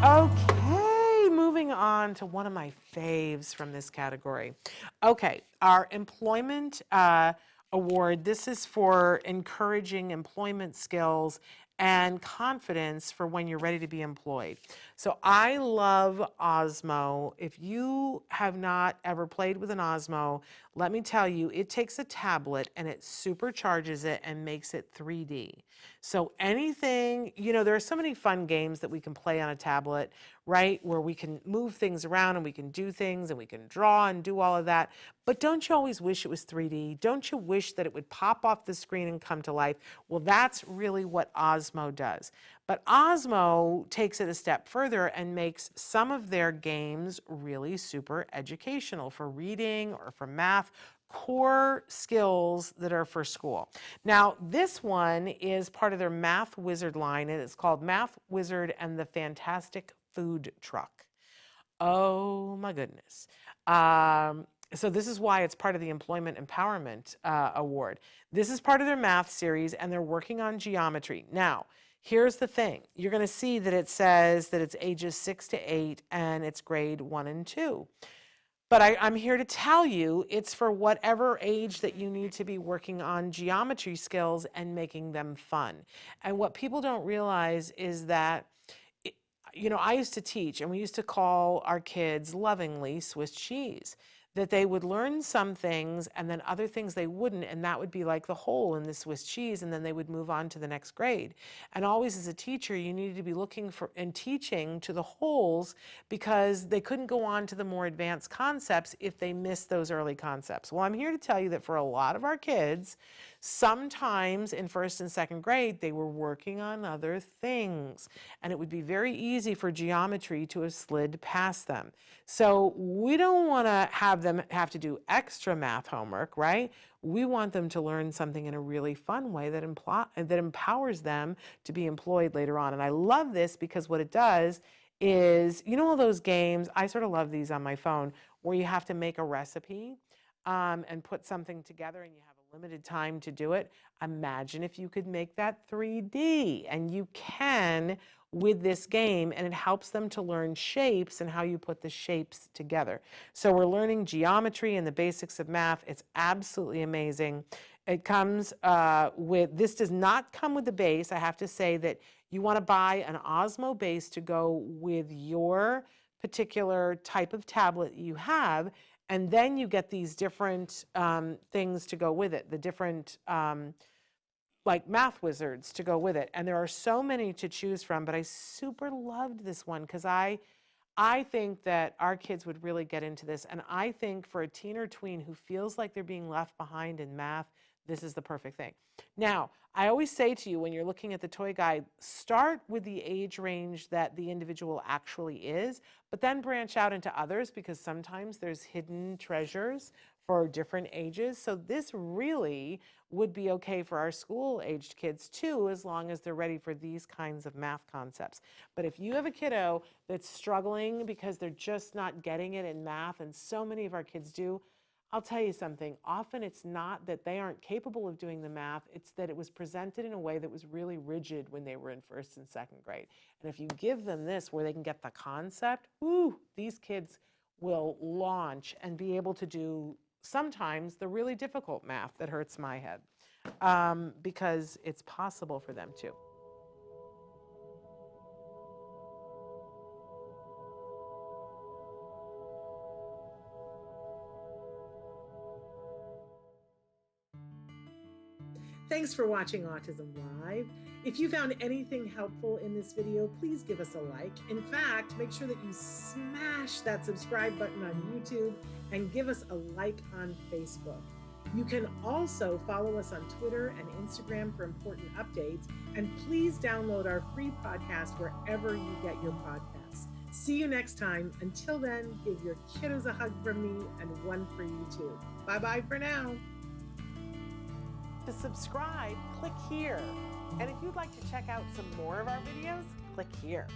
Okay, moving on to one of my faves from this category. Okay, our employment award. This is for encouraging employment skills and confidence for when you're ready to be employed. So I love Osmo. If you have not ever played with an Osmo, let me tell you, it takes a tablet and it supercharges it and makes it 3D. So anything, you know, there are so many fun games that we can play on a tablet, right? Where we can move things around and we can do things and we can draw and do all of that. But don't you always wish it was 3D? Don't you wish that it would pop off the screen and come to life? Well, that's really what Osmo does. But Osmo takes it a step further and makes some of their games really super educational for reading or for math, core skills that are for school. Now, this one is part of their Math Wizard line, and it's called Math Wizard and the Fantastic Food Truck. Oh my goodness. So this is why it's part of the Employment Empowerment Award. This is part of their math series, and they're working on geometry. Now, here's the thing. You're going to see that it says that it's ages 6 to 8, and it's grade 1 and 2. But I'm here to tell you it's for whatever age that you need to be working on geometry skills and making them fun. And what people don't realize is that, you know, I used to teach, and we used to call our kids lovingly Swiss cheese, that they would learn some things and then other things they wouldn't, and that would be like the hole in the Swiss cheese, and then they would move on to the next grade. And always as a teacher, you needed to be looking for and teaching to the holes, because they couldn't go on to the more advanced concepts if they missed those early concepts. Well, I'm here to tell you that for a lot of our kids, sometimes in first and second grade, they were working on other things, and it would be very easy for geometry to have slid past them. So we don't want to have them have to do extra math homework, right? We want them to learn something in a really fun way that empowers them to be employed later on. And I love this because what it does is, you know, all those games, I sort of love these on my phone, where you have to make a recipe and put something together, and you have a limited time to do it. Imagine if you could make that 3D, and you can with this game, and it helps them to learn shapes and how you put the shapes together. So we're learning geometry and the basics of math. It's absolutely amazing. It comes this does not come with the base. I have to say that you want to buy an Osmo base to go with your particular type of tablet you have, and then you get these different things to go with it, the different like math wizards to go with it. And there are so many to choose from, but I super loved this one because I think that our kids would really get into this. And I think for a teen or tween who feels like they're being left behind in math, this is the perfect thing. Now, I always say to you when you're looking at the toy guide, start with the age range that the individual actually is, but then branch out into others, because sometimes there's hidden treasures for different ages. So this really would be okay for our school-aged kids too, as long as they're ready for these kinds of math concepts. But if you have a kiddo that's struggling because they're just not getting it in math, and so many of our kids do, I'll tell you something, often it's not that they aren't capable of doing the math, it's that it was presented in a way that was really rigid when they were in first and second grade. And if you give them this where they can get the concept, whoo, these kids will launch and be able to do sometimes the really difficult math that hurts my head, because it's possible for them to. Thanks for watching Autism Live. If you found anything helpful in this video, please give us a like. In fact, make sure that you smash that subscribe button on YouTube and give us a like on Facebook. You can also follow us on Twitter and Instagram for important updates. And please download our free podcast wherever you get your podcasts. See you next time. Until then, give your kiddos a hug from me and one for you too. Bye-bye for now. To subscribe, click here. And if you'd like to check out some more of our videos, click here.